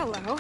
Hello.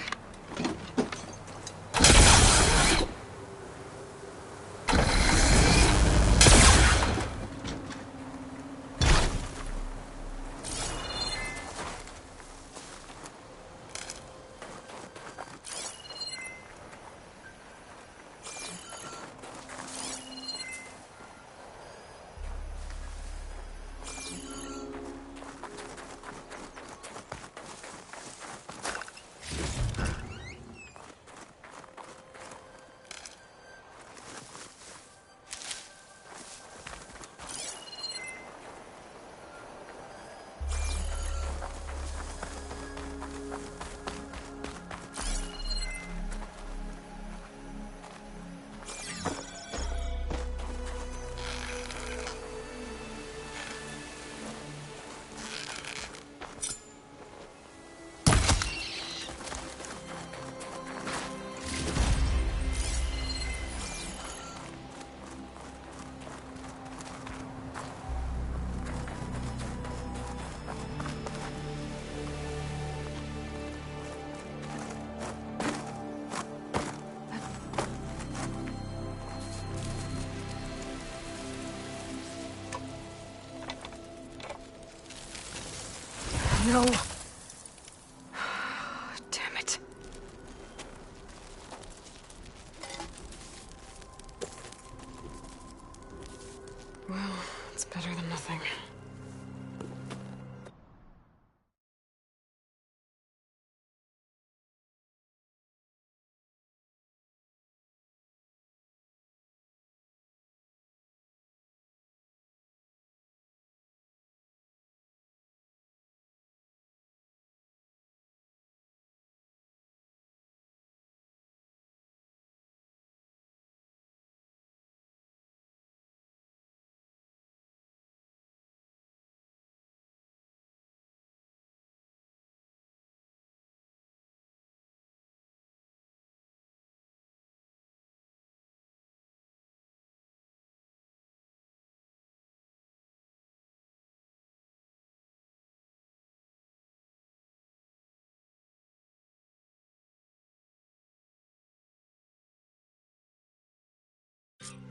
No. Damn it. Well, it's better than nothing.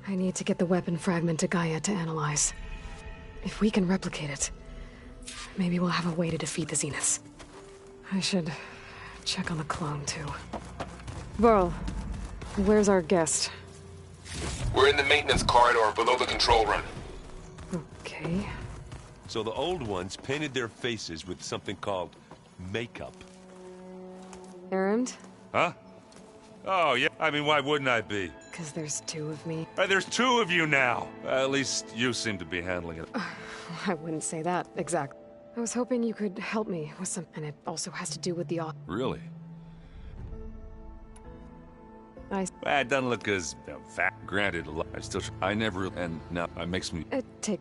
I need to get the weapon fragment to Gaia to analyze. If we can replicate it, maybe we'll have a way to defeat the Zeniths. I should check on the clone, too. Varl, where's our guest? We're in the maintenance corridor below the control room. Okay. So the old ones painted their faces with something called makeup. Errand? Huh? Oh, yeah. I mean, why wouldn't I be? Because there's two of me. There's two of you now. At least you seem to be handling it. I wouldn't say that, exactly. I was hoping you could help me with some... And it also has to do with the... Really? I... Well, it doesn't look as fat. Granted, I still... I never... And now it makes me... Take...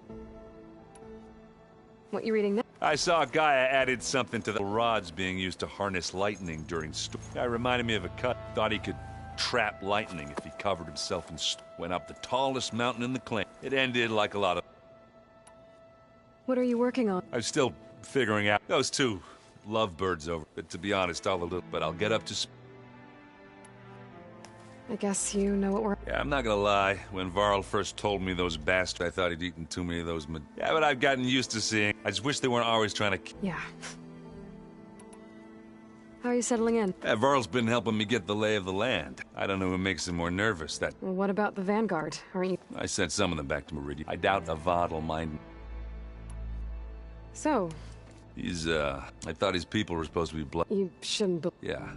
What you reading now? I saw Gaia added something to the rods being used to harness lightning during storm. That reminded me of a cut. Thought he could trap lightning if he covered himself in went up the tallest mountain in the clan. It ended like a lot of... What are you working on? I'm still figuring out those two lovebirds over. But to be honest, I'll get up to I guess you know what we're... Yeah, I'm not gonna lie. When Varl first told me those bastards, I thought he'd eaten too many of those Yeah, but I've gotten used to seeing. I just wish they weren't always trying to... Yeah. How are you settling in? Varl's been helping me get the lay of the land. I don't know what makes him more nervous, that... Well, what about the Vanguard? Aren't you... I sent some of them back to Meridian. I doubt Avad will mind... So... He's, I thought his people were supposed to be blood... You shouldn't be... Yeah.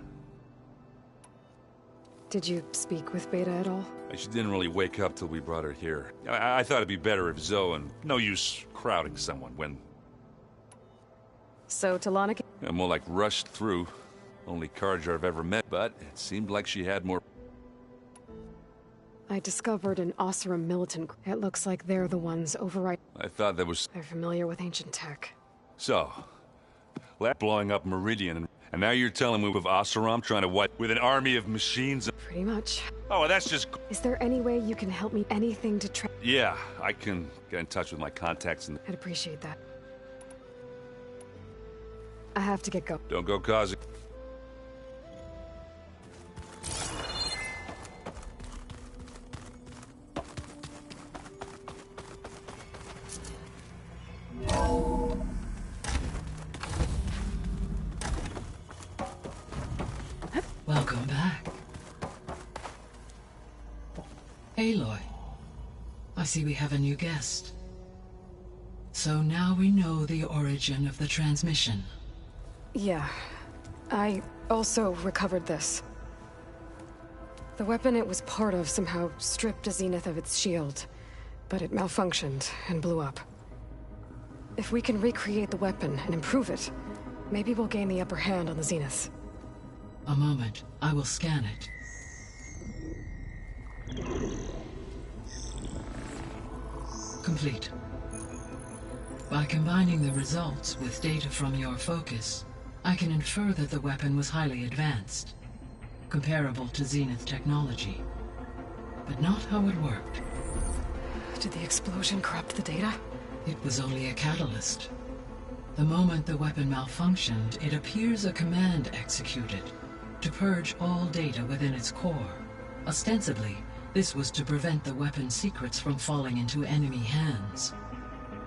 Did you speak with Beta at all? She didn't really wake up till we brought her here. I thought it'd be better if Zoe and... No use crowding someone when... So, Tallneck... More like rushed through. Only Carja I've ever met, but it seemed like she had more... I discovered an Oseram militant... It looks like they're the ones override... I thought there was... They're familiar with ancient tech. So... blowing up Meridian, and now you're telling me with Oseram trying to what? With an army of machines? Pretty much. Oh, well, that's just... Is there any way you can help me? Anything to try... Yeah, I can get in touch with my contacts and... I'd appreciate that. I have to get going. Don't go causing... Aloy, I see we have a new guest. So now we know the origin of the transmission. Yeah. I also recovered this. The weapon it was part of somehow stripped a Zenith of its shield, but it malfunctioned and blew up. If we can recreate the weapon and improve it, maybe we'll gain the upper hand on the Zeniths. A moment, I will scan it. Complete. By combining the results with data from your focus, I can infer that the weapon was highly advanced, comparable to Zenith technology, but not how it worked. Did the explosion corrupt the data? It was only a catalyst. The moment the weapon malfunctioned, it appears a command executed to purge all data within its core. Ostensibly, this was to prevent the weapon's secrets from falling into enemy hands.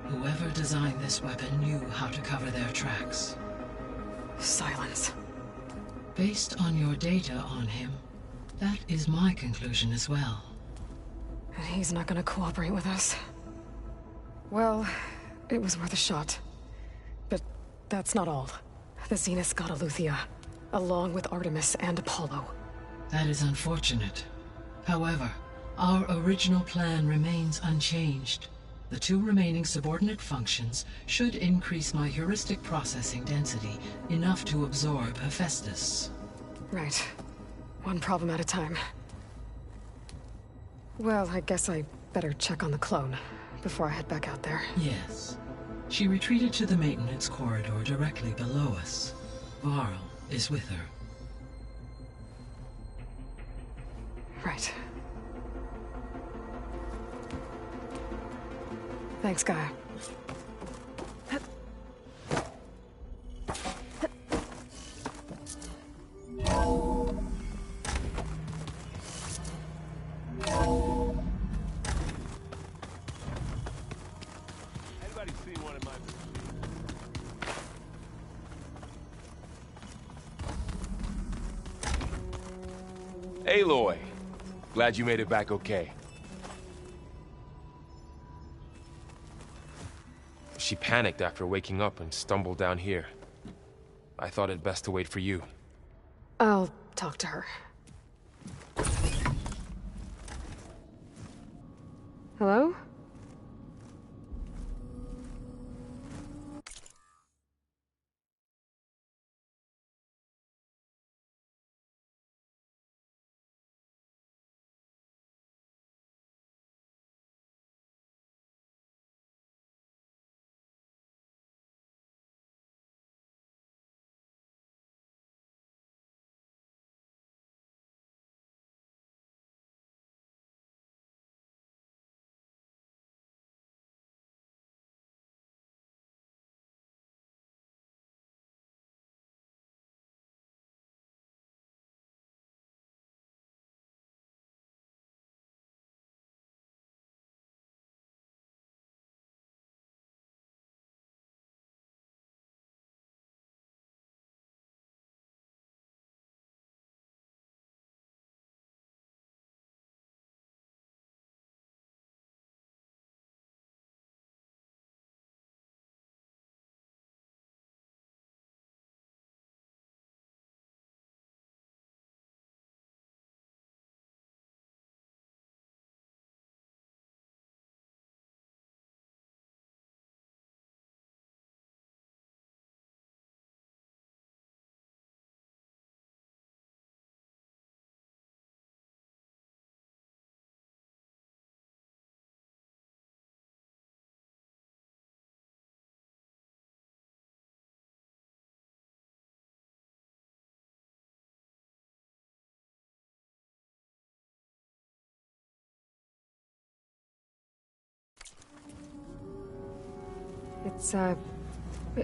Whoever designed this weapon knew how to cover their tracks. Silence. Based on your data on him, that is my conclusion as well. And he's not gonna cooperate with us. Well, it was worth a shot. But that's not all. The Zenith got Aletheia, along with Artemis and Apollo. That is unfortunate. However, our original plan remains unchanged. The two remaining subordinate functions should increase my heuristic processing density enough to absorb Hephaestus. Right. One problem at a time. Well, I guess I better check on the clone before I head back out there. Yes. She retreated to the maintenance corridor directly below us. Varl is with her. Right. Thanks, Gaia. Anybody see one of my... Aloy, glad you made it back okay. She panicked after waking up and stumbled down here. I thought it best to wait for you. I'll talk to her. Hello?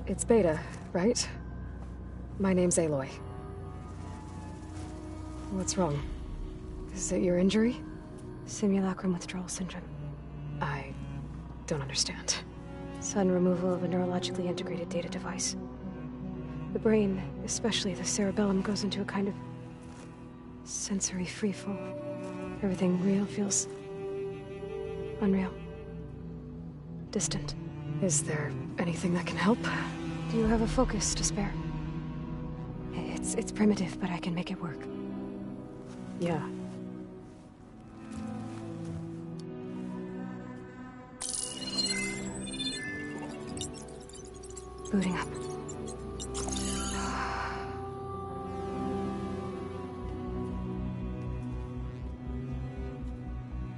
It's Beta, right? My name's Aloy. What's wrong? Is it your injury? Simulacrum withdrawal syndrome. I don't understand. Sudden removal of a neurologically integrated data device. The brain, especially the cerebellum, goes into a kind of sensory freefall. Everything real feels Unreal. Distant. Is there anything that can help? Do you have a focus to spare? It's primitive, but I can make it work. Yeah. Booting up.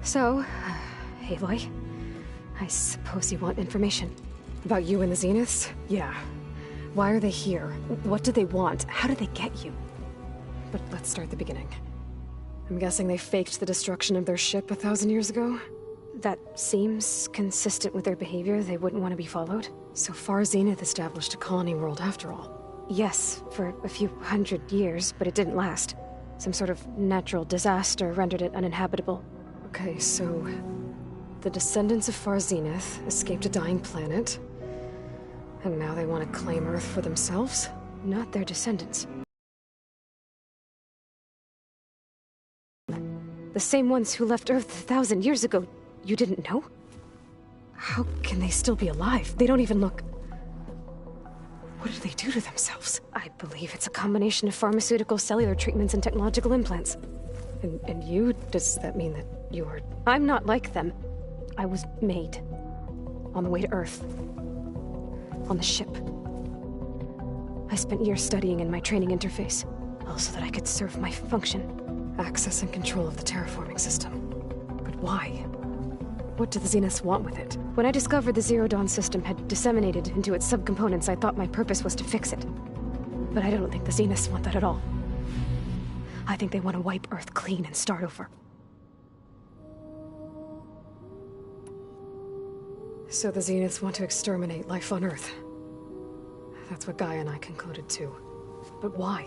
So, Aloy, I suppose you want information. About you and the Zeniths? Yeah. Why are they here? What do they want? How did they get you? But let's start at the beginning. I'm guessing they faked the destruction of their ship 1,000 years ago? That seems consistent with their behavior. They wouldn't want to be followed. So far, Zenith established a colony world after all. Yes, for a few hundred years, but it didn't last. Some sort of natural disaster rendered it uninhabitable. Okay, so the descendants of Far Zenith escaped a dying planet, and now they want to claim Earth for themselves? Not their descendants. The same ones who left Earth 1,000 years ago. You didn't know? How can they still be alive? They don't even look... What did they do to themselves? I believe it's a combination of pharmaceutical, cellular treatments, and technological implants. And you? Does that mean that you're... I'm not like them. I was made. On the way to Earth. On the ship. I spent years studying in my training interface, all so that I could serve my function. Access and control of the terraforming system. But why? What do the Zeniths want with it? When I discovered the Zero Dawn system had disseminated into its subcomponents, I thought my purpose was to fix it. But I don't think the Zeniths want that at all. I think they want to wipe Earth clean and start over. So the Zeniths want to exterminate life on Earth. That's what Gaia and I concluded too. But why?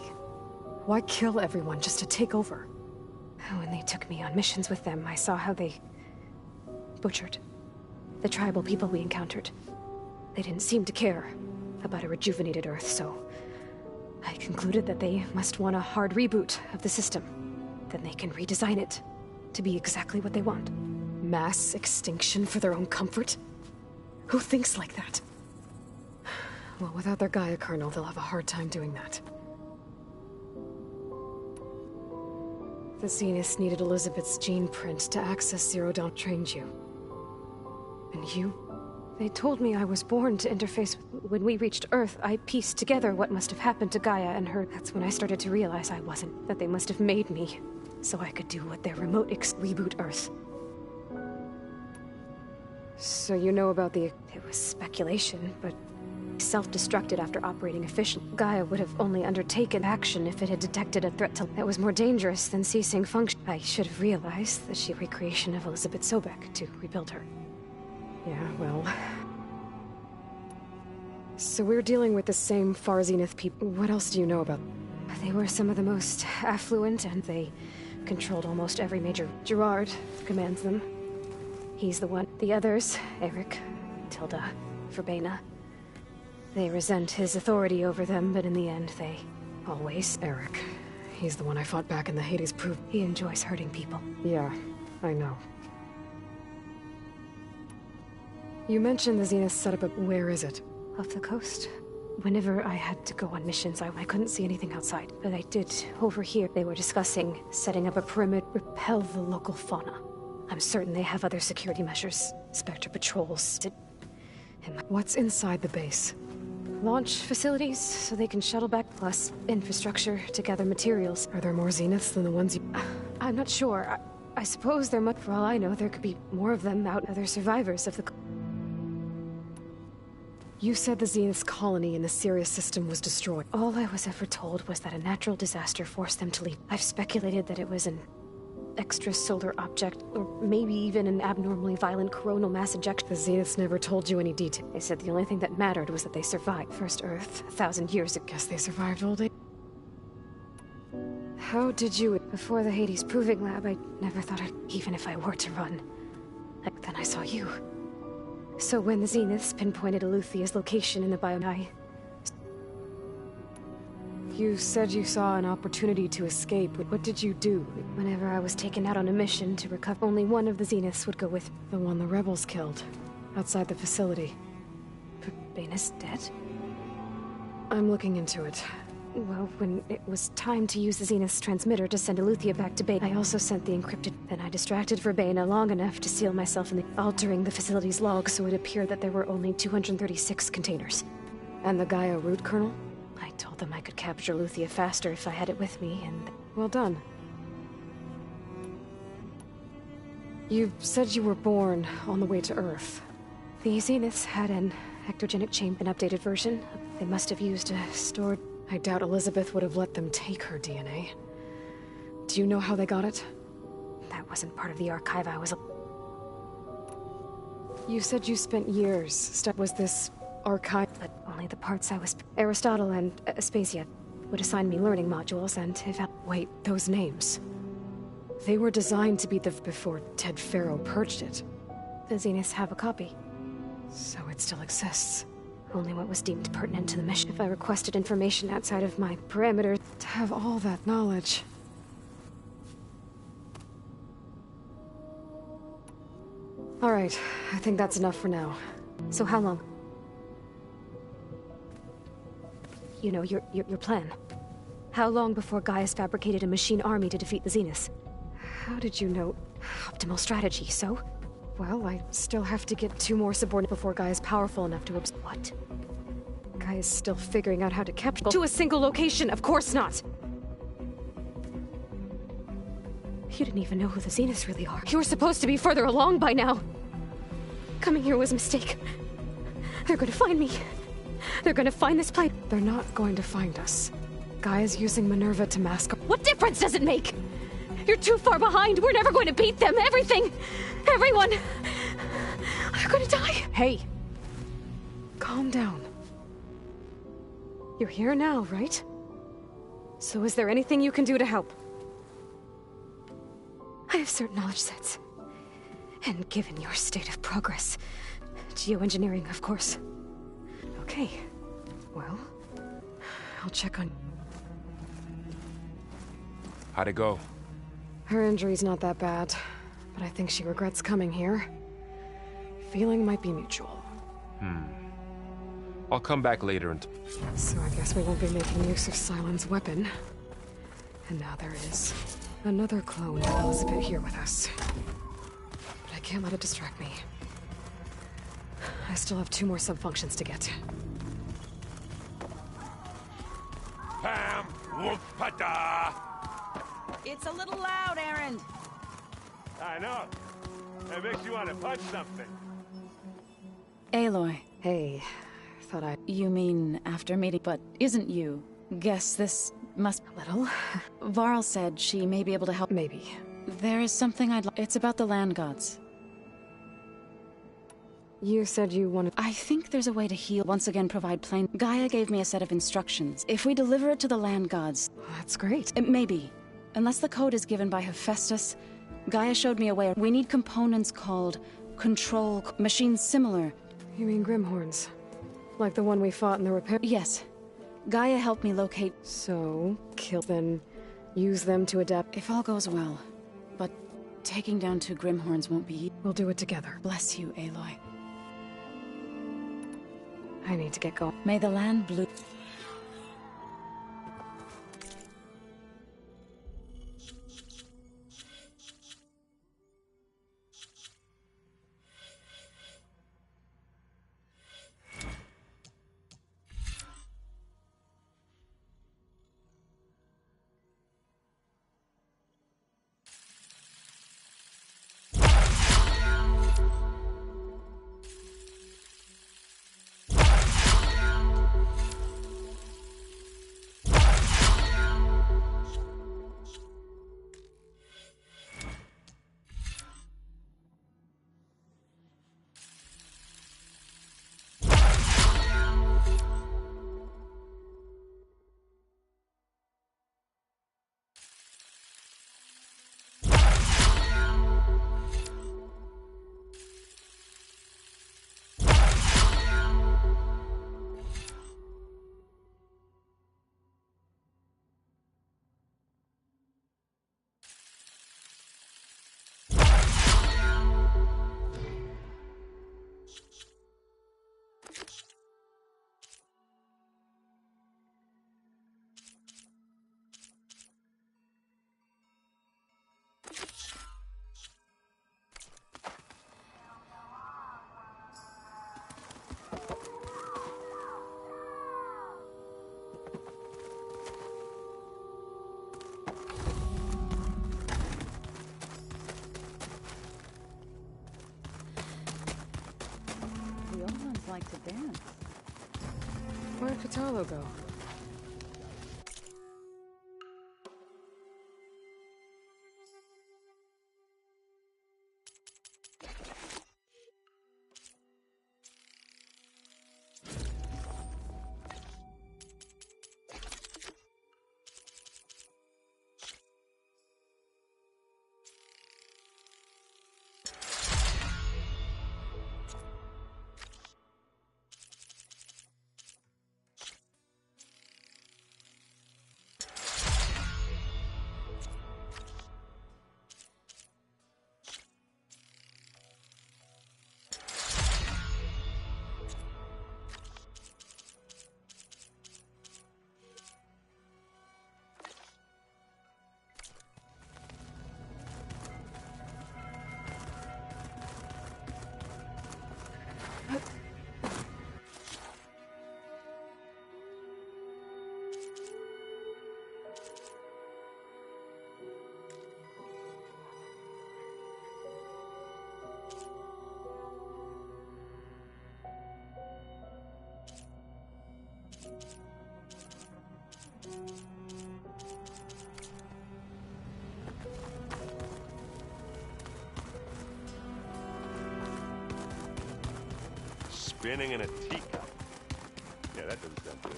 Why kill everyone just to take over? When they took me on missions with them, I saw how they butchered the tribal people we encountered. They didn't seem to care about a rejuvenated Earth, so I concluded that they must want a hard reboot of the system. Then they can redesign it to be exactly what they want. Mass extinction for their own comfort? Who thinks like that? Well, without their Gaia kernel, they'll have a hard time doing that. The Zeniths needed Elizabeth's gene print to access Zero Dawn. Trained you. And you? They told me I was born to interface. When we reached Earth, I pieced together what must have happened to Gaia and her. That's when I started to realize I wasn't. That they must have made me, so I could do what their remote reboot Earth. So you know about the... It was speculation, but self-destructed after operating efficiently. Gaia would have only undertaken action if it had detected a threat that was more dangerous than ceasing function. I should have realized the sheer recreation of Elizabeth Sobek to rebuild her. Yeah, well... So we're dealing with the same Far Zenith people. What else do you know about them? They were some of the most affluent, and they controlled almost every major... Gerard commands them. He's the one. The others, Eric, Tilda, Verbena, they resent his authority over them, but in the end, they always... Eric. He's the one I fought back in the Hades proof. He enjoys hurting people. Yeah, I know. You mentioned the Zenith set up a... Where is it? Off the coast. Whenever I had to go on missions, I couldn't see anything outside. But I did overhear they were discussing setting up a perimeter, repel the local fauna. I'm certain they have other security measures. Spectre patrols. What's inside the base? Launch facilities, so they can shuttle back, plus infrastructure to gather materials. Are there more Zeniths than the ones you... I'm not sure. I suppose there might... For all I know, there could be more of them out, other survivors of the... You said the Zenith's colony in the Sirius system was destroyed. All I was ever told was that a natural disaster forced them to leave. I've speculated that it was an extrasolar object, or maybe even an abnormally violent coronal mass ejection. The Zeniths never told you any detail. They said the only thing that mattered was that they survived. First Earth, 1,000 years ago. Guess they survived all day. How did you... Before the Hades Proving Lab, I never thought I'd... Even if I were to run. Then I saw you. So when the Zeniths pinpointed Eluthia's location in the biome... You said you saw an opportunity to escape. What did you do? Whenever I was taken out on a mission to recover, only one of the Zeniths would go with me. The one the rebels killed. Outside the facility. Bane is dead? I'm looking into it. Well, when it was time to use the Zenith's transmitter to send Eleuthia back to Bane, I also sent the encrypted. Then I distracted Verbena long enough to seal myself in altering the facility's log so it appeared that there were only 236 containers. And the Gaia root kernel? I told them I could capture Eleuthia faster if I had it with me, and... Well done. You said you were born on the way to Earth. The Zeniths had an ectogenic chamber, an updated version. They must have used a stored... I doubt Elizabeth would have let them take her DNA. Do you know how they got it? That wasn't part of the archive I was... You said you spent years was this archive? But only the parts I was... Aristotle and Aspasia would assign me learning modules, and if I... Wait, those names. They were designed to be before Ted Faro purged it. The Zeniths have a copy. So it still exists. Only what was deemed pertinent to the mission. If I requested information outside of my parameters... To have all that knowledge... Alright, I think that's enough for now. So how long? You know, your plan. How long before Gaius fabricated a machine army to defeat the Zeniths? How did you know? Optimal strategy, so? Well, I still have to get 2 more subordinates before Guy is powerful enough to What? Guy is still figuring out how to capture... To a single location, of course not! You didn't even know who the Zeniths really are. You were supposed to be further along by now! Coming here was a mistake. They're gonna find me. They're gonna find this place. They're not going to find us. Guy is using Minerva to mask... What difference does it make? You're too far behind. We're never going to beat them. Everything. Everyone. They're gonna die. Hey. Calm down. You're here now, right? So is there anything you can do to help? I have certain knowledge sets. And given your state of progress, geoengineering, of course. Okay. Well, I'll check on... How'd it go? Her injury's not that bad, but I think she regrets coming here. Feeling might be mutual. I'll come back later and... So I guess we won't be making use of Sylens' weapon. And now there is another clone of Elizabeth here with us. But I can't let it distract me. I still have 2 more subfunctions to get. Pam Whoop-pada! It's a little loud, Aaron. I know. It makes you want to punch something. Aloy. Hey, thought I... You mean after meeting, but isn't you? Guess this must... A little? Varl said she may be able to help. Maybe. There is something I'd like. It's about the land gods. You said you wanted... I think there's a way to heal. Once again, provide plain... Gaia gave me a set of instructions. If we deliver it to the land gods... That's great. It may be. Unless the code is given by Hephaestus, Gaia showed me a way. We need components called control machines similar. You mean Grimhorns? Like the one we fought in the repair... Yes. Gaia helped me locate... So, kill them, use them to adapt... If all goes well. But taking down 2 Grimhorns won't be... We'll do it together. Bless you, Aloy. I need to get going. May the land blue... like to dance. Where'd Katalo go? Spinning in a teacup. Yeah, that doesn't sound good.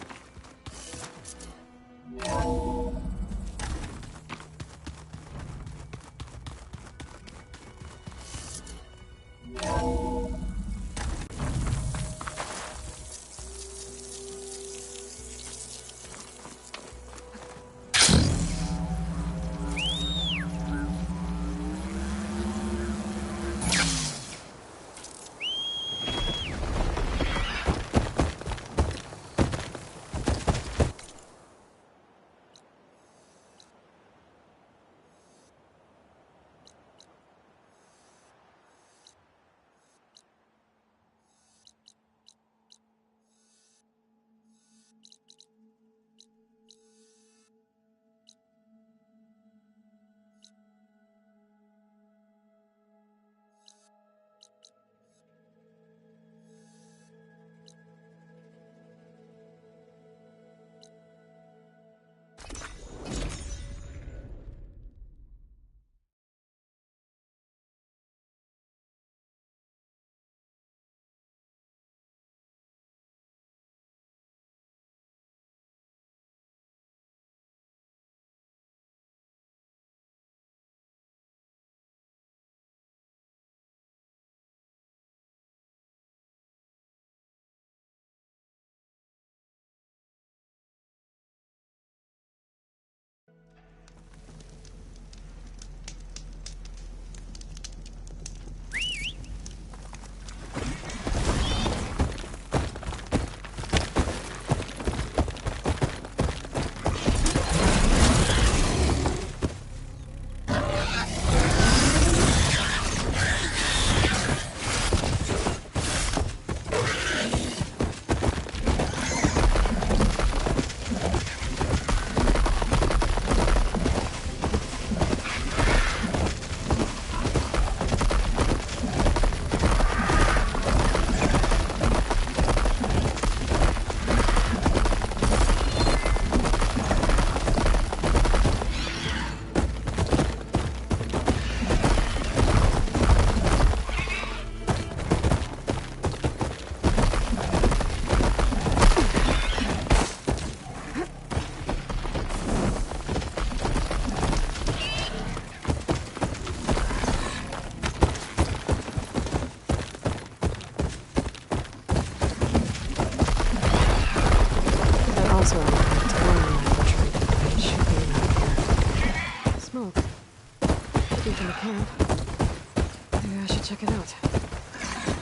camp. Maybe I should check it out.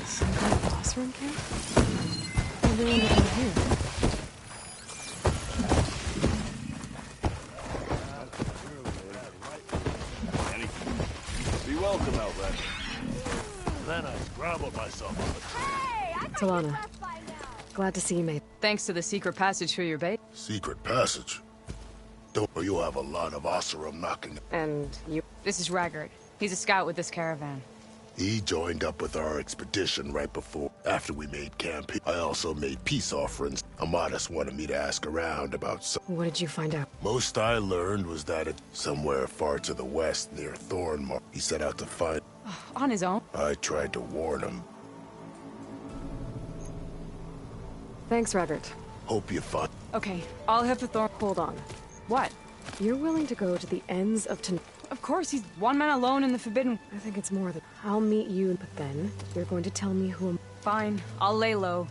Some kind of boss room camp? How'd they end up in here? Be welcome, Outlet. Then I scrambled myself on the Tallneck. Glad to see you, mate. Thanks to the secret passage for your bait. Secret passage? Don't you have a lot of Oseram knocking? And you... This is Raggard. He's a scout with this caravan. He joined up with our expedition right after we made camp. I also made peace offerings. Amadas wanted me to ask around about some. What did you find out? Most I learned was that it's somewhere far to the west near Thornmark. He set out to find. On his own? I tried to warn him. Thanks, Raggart. Hope you find. Okay, I'll have to Hold on. What? You're willing to go to the ends of Of course, he's one man alone in the Forbidden... I think it's more than... I'll meet you, but then you're going to tell me who... Fine, I'll lay low.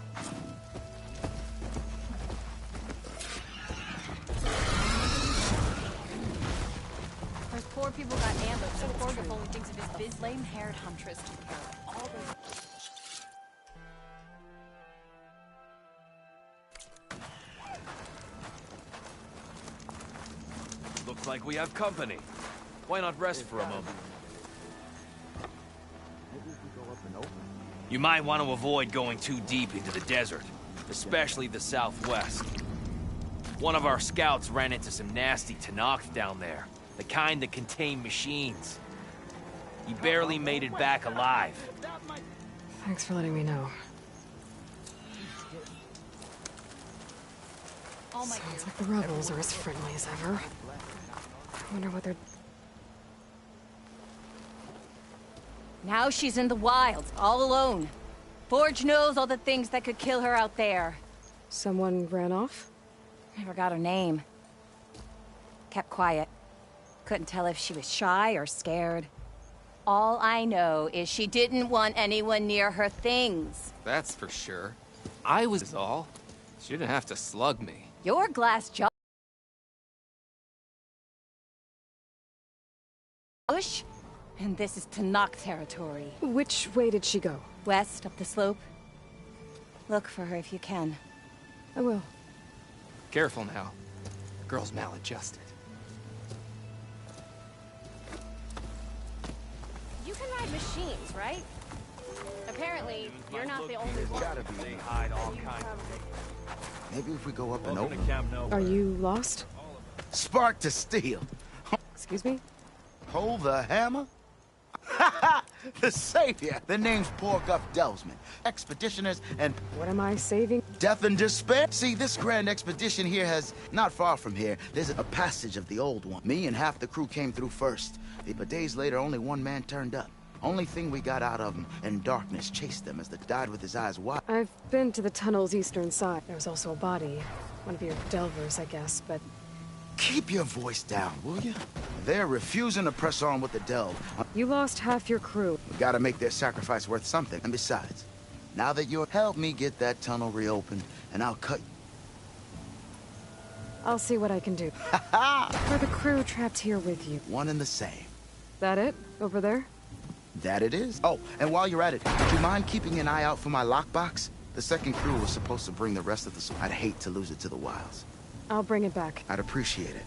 Those poor people got ambushed, and Forgif only thinks of his biz lame-haired huntress took care of all those... Looks like we have company. Why not rest for a moment? You might want to avoid going too deep into the desert, especially the southwest. One of our scouts ran into some nasty Tallneck down there, the kind that contain machines. He barely made it back alive. Thanks for letting me know. Sounds like the rebels are as friendly as ever. I wonder what they're... Now she's in the wilds, all alone. Forge knows all the things that could kill her out there. Someone ran off? Never got her name. Kept quiet. Couldn't tell if she was shy or scared. All I know is she didn't want anyone near her things. That's for sure. I was all. She didn't have to slug me. Your glass jaw... Bush? And this is Tallneck territory. Which way did she go? West, up the slope. Look for her if you can. I will. Careful now. The girl's maladjusted. You can ride machines, right? Apparently, you're not the only one. They hide all kinds of things. Maybe if we go up and over. Are you lost? Spark to steel. Excuse me? Hold the hammer? The savior. The name's Porguff Delsman. Expeditioners and... What am I saving? Death and despair. See, this grand expedition here has... Not far from here, there's a passage of the old one. Me and half the crew came through first. But days later, only one man turned up. Only thing we got out of him, and darkness chased them as they died with his eyes wide. I've been to the tunnel's eastern side. There was also a body. One of your delvers, I guess, but... Keep your voice down, will you? They're refusing to press on with the delve. You lost half your crew. We gotta make their sacrifice worth something. And besides, now that you'll help me get that tunnel reopened, and I'll cut... I'll see what I can do. For the crew trapped here with you. One and the same. That it? Over there? That it is. Oh, and while you're at it, do you mind keeping an eye out for my lockbox? The second crew was supposed to bring the rest of the... I'd hate to lose it to the wilds. I'll bring it back. I'd appreciate it.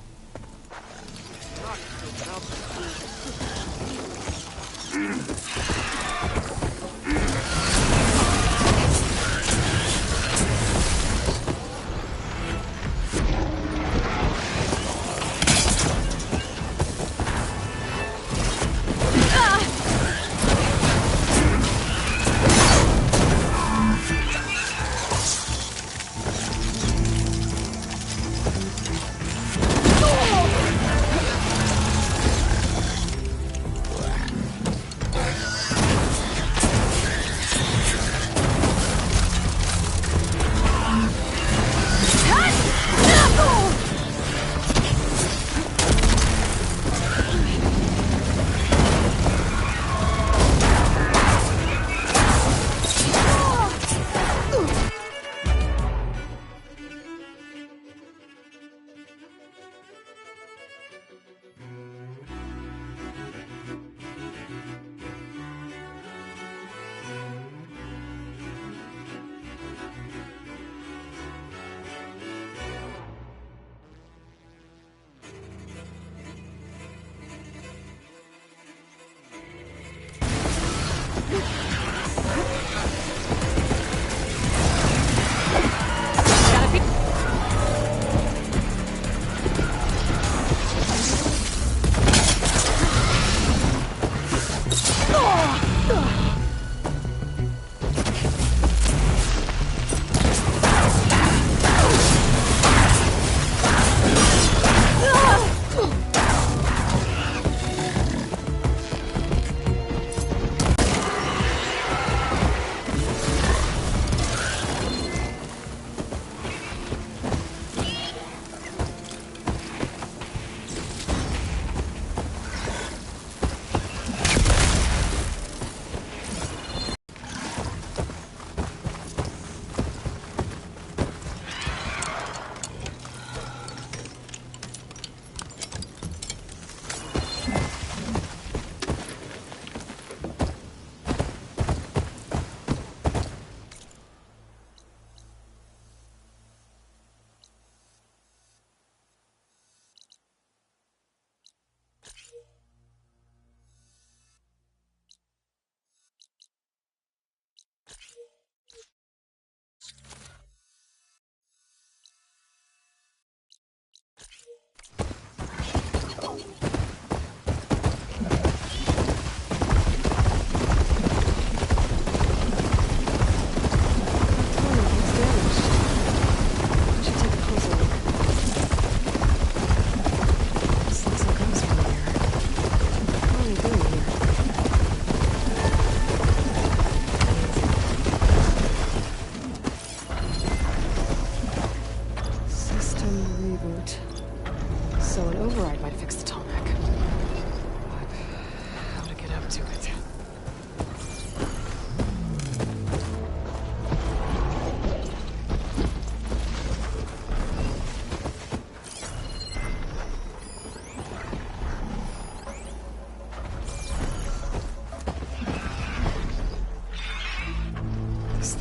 Ugh.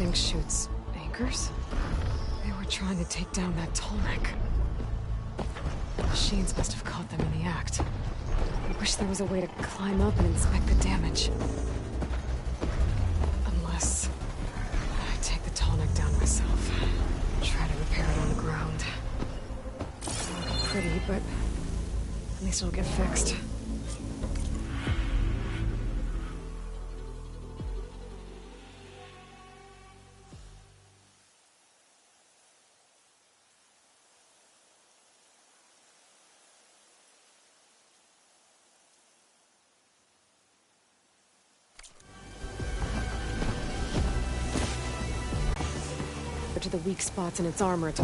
thing shoots anchors? They were trying to take down that Tallneck. The machines must have caught them in the act. I wish there was a way to climb up and inspect the damage. Unless I take the Tallneck down myself. Try to repair it on the ground. It won't be pretty, but at least it'll get fixed. To the weak spots in its armor to